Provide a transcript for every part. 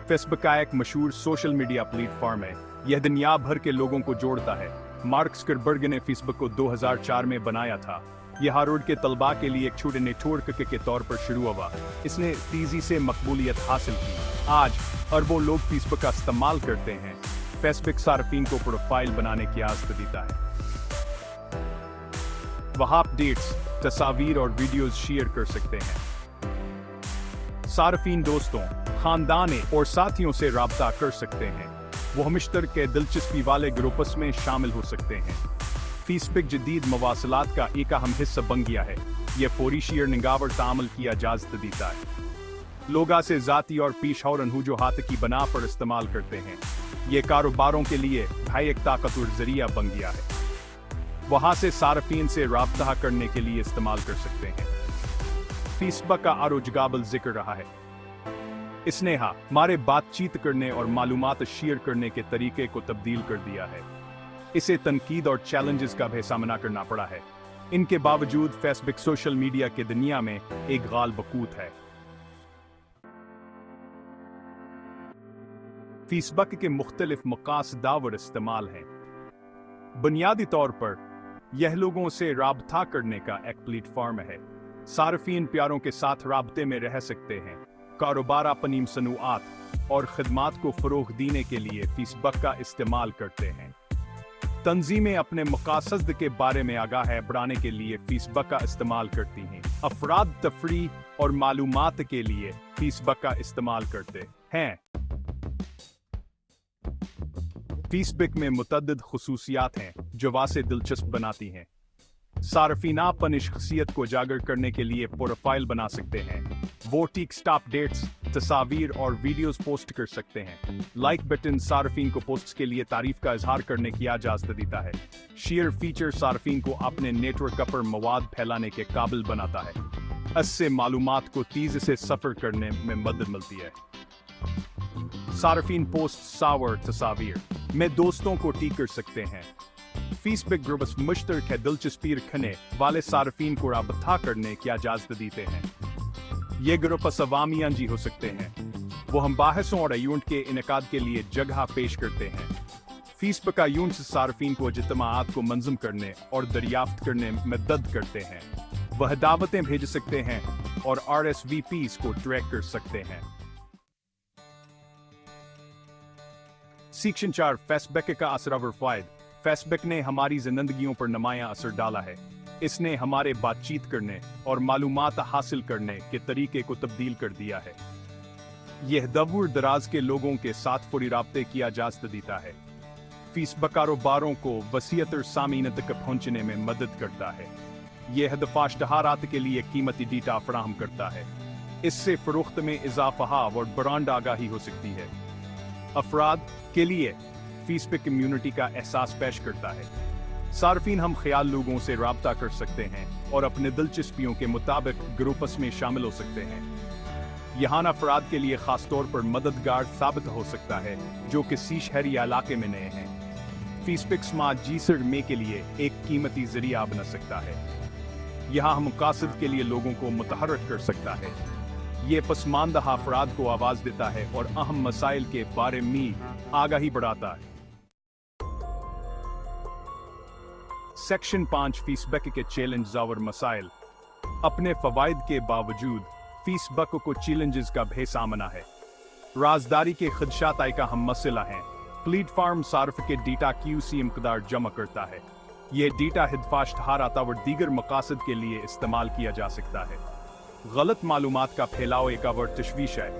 Facebook का एक मशहूर सोशल मीडिया प्लेटफॉर्म है। यह दुनिया भर के लोगों को जोड़ता है। मार्क जुकरबर्ग ने फेसबुक को 2004 में बनाया था। यह हार्वर्ड के तलबा के लिए एक छोटे नेटवर्क के तौर पर शुरू हुआ। इसने तेजी से मकबूलियत हासिल की। आज अरबों लोग फेसबुक का इस्तेमाल करते हैं। फेसबुक सार्फिन को प्रोफाइल बनाने की इजाजत देता है। वहां अपडेट्स, तस्वीर और वीडियोस शेयर कर सकते हैं। सार्फिन दोस्तों, खानदान और साथियों से राब्ता कर सकते हैं। वो मुश्तरके दिलचस्पी वाले ग्रुप्स में शामिल हो सकते हैं। फेसबुक जदीद मवासलात का एक अहम हिस्सा बन गया है। यह फौरी शेयरिंग और तामल की इजाजत देता है। लोग से ज़ाती और पेशा वजूहात की बना पर इस्तेमाल करते हैं। ये कारोबारों के लिए भाई एक ताकतवर जरिया बन गया है। वहां से सार्फिन से राब्ता करने के लिए इस्तेमाल कर सकते हैं। फेसबुक का आरोजगाबल जिक्र रहा है। इसने हमारे बातचीत करने और मालूमात शेयर करने के तरीके को तब्दील कर दिया है। इसे तनकीद और चैलेंजेस का भी सामना करना पड़ा है। इनके बावजूद फेसबुक सोशल मीडिया की दुनिया में एक गाल बकूत है। फेसबुक के मुख्तलिफ मकासदा और इस्तेमाल हैं। बुनियादी तौर पर यह लोगों से राब्ता करने का एक प्लेटफॉर्म है। सार्फिन प्यारों के साथ राब्ते में रह सकते हैं। कारोबार अपनी सनूआत और खिदमात को फरोग देने के लिए फेसबुक का इस्तेमाल करते हैं। तंजीमें अपने मकासद के बारे में आगाह बढ़ाने के लिए फेसबुक का इस्तेमाल करती हैं। अफराद तफरी और मालूमात के लिए फेसबुक का इस्तेमाल करते हैं। फेसबुक में मुतअद्दिद खुसूसियात हैं जो वासे दिलचस्प बनाती हैं। सार्फिन अपनी शख्सियत को उजागर करने के लिए प्रोफाइल बना सकते हैं। वो टेक्स्ट अपडेट्स, तस्वीर और वीडियोस पोस्ट कर सकते हैं। लाइक बटन सार्फिन को पोस्ट्स के लिए तारीफ का इजहार करने की इजाजत देता है। शेयर फीचर सार्फिन को अपने नेटवर्क पर मवाद फैलाने के काबिल बनाता है। इससे मालूमात को तेजी से सफर करने में मदद मिलती है। सार्फिन पोस्ट सावर तस्वीर में दोस्तों को टैग कर सकते हैं। फेसबुक ग्रुप्स मुश्तरका दिलचस्पी रखने वाले सार्फिन को राब्ता करने की इजाजत देते हैं। ये ग्रुप्स अवामी अंजी हो सकते हैं। वो हम बाहसों और इवेंट के इनेकाद के लिए जगह पेश करते हैं। फेसबुक का यूनिट सार्फिन को इज्तिमाआत को मंज़म करने और दरियाफ्त करने में मदद करते हैं। वह दावतें भेज सकते हैं और RSVPs को ट्रैक कर सकते हैं। सेक्शन 4 फेसबुक का असर और फायद। फेसबुक ने हमारी जिंदगियों पर नुमायां असर डाला है। इसने हमारे बातचीत करने और मालूमात हासिल करने के तरीके को तब्दील कर दिया है। यह दूर दराज के लोगों के साथ फौरी राब्ते की इजाजत देता है। फेसबुक कारोबारों को वसीअतर सामीन तक पहुंचने में मदद करता है। यह हदफ इश्तहारात के लिए कीमती डेटा फराहम करता है। इससे फरोख्त में इजाफा और ब्रांड आगाही हो सकती है। अफराद के लिए फेसबुक कम्युनिटी का एहसास पेश करता है। सार्फिन हम ख्याल लोगों से राब्ता कर सकते हैं और अपने दिलचस्पियों के मुताबिक ग्रुप्स में शामिल हो सकते हैं। यहाँ अफराद के लिए खास तौर पर मददगार साबित हो सकता है जो किसी शहरी इलाके में नए हैं। फेसबुक स्मार्ट जीसर में के लिए एक कीमती जरिया बन सकता है। यहाँ हम मकासद के लिए लोगों को मुतहर्रिक कर सकता है। ये पसमानदा अफराद को आवाज देता है और अहम मसाइल के बारे में आगाही बढ़ाता है। सेक्शन 5 फेसबुक के चैलेंज और मसाइल। अपने फवाइद के बावजूद फेसबुक को चैलेंजेस का भी सामना है। राजदारी के खदशात का अहम मसला है। प्लेटफॉर्म सार्फ के डेटा QC मकदार जमा करता है। यह डेटा हिदफा इश्तहारात और दीगर मकासद के लिए इस्तेमाल किया जा सकता है। गलत मालूमात का फैलाव एक और तशवीश है।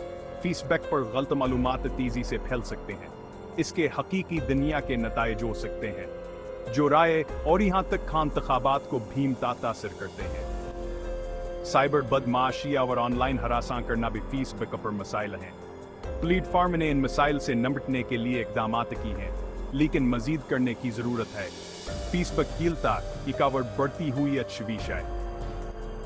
फेसबुक पर गलत मालूमात तेजी से फैल सकते हैं। इसके हकीकी दुनिया के नताइज हो सकते हैं जो राय और यहाँ तक खान इंतखाबात को भी तासीर करते हैं। साइबर बदमाशी और ऑनलाइन हरासा करना भी फेसबुक पर मसाइल हैं। प्लेटफॉर्म ने इन मसाइल से निपटने के लिए इकदाम की हैं, लेकिन मजीद करने की जरूरत है। फेसबुक कीलता एक और बढ़ती हुई तशवीश है।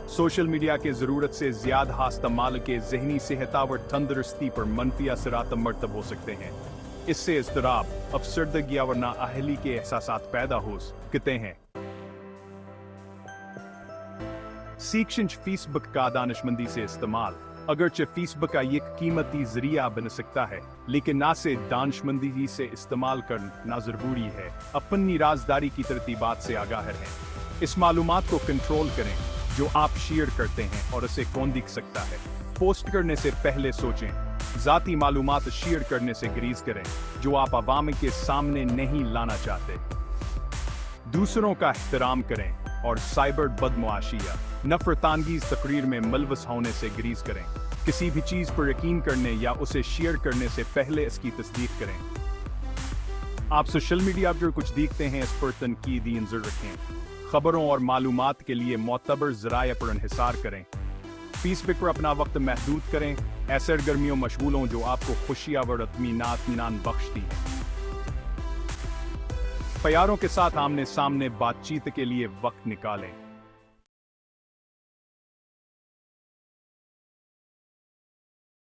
सोशल मीडिया के जरूरत से ज्यादा इस्तेमाल के जहनी सेहत और तंदुरुस्ती पर मनफी असरात मरतब हो सकते हैं। इससे इज़्तिराब, अफसरदगी और नाअहली के एहसासात पैदा हो सकते हैं। सेक्शन फेसबुक का दानिशमंदी से इस्तेमाल। अगरचे फेसबुक का एक कीमती जरिया बन सकता है, लेकिन ना से दानशमंदी से इस्तेमाल करना जरूरी है। अपनी राजदारी की तरतीबात से आगाह रहें। इस मालूमात को कंट्रोल करें जो आप शेयर करते हैं और उसे कौन देख सकता है। पोस्ट करने से पहले सोचें। ज़ाती मालूमात शेयर करने से गुरेज करें जो आप आवाम के सामने नहीं लाना चाहते। दूसरों का एहतराम करें और साइबर बदमुआशिया नफरतांगीज तकरीर में मुलवस होने से गुरेज करें। किसी भी चीज़ पर यकीन करने या उसे शेयर करने से पहले इसकी तस्दीक करें। आप सोशल मीडिया पर कुछ देखते हैं, इस पर तनकीदी नज़र रखें। खबरों और मालूमात के लिए मोतबर ज़राए पर इन्हिसार करें। फेसबुक पर अपना वक्त महदूद करें, ऐसे सरगर्मियों मशगूल हों जो आपको खुशियाँ व इत्मीनान बख्शती हैं। प्यारों के साथ आमने सामने बातचीत के लिए वक्त निकालें।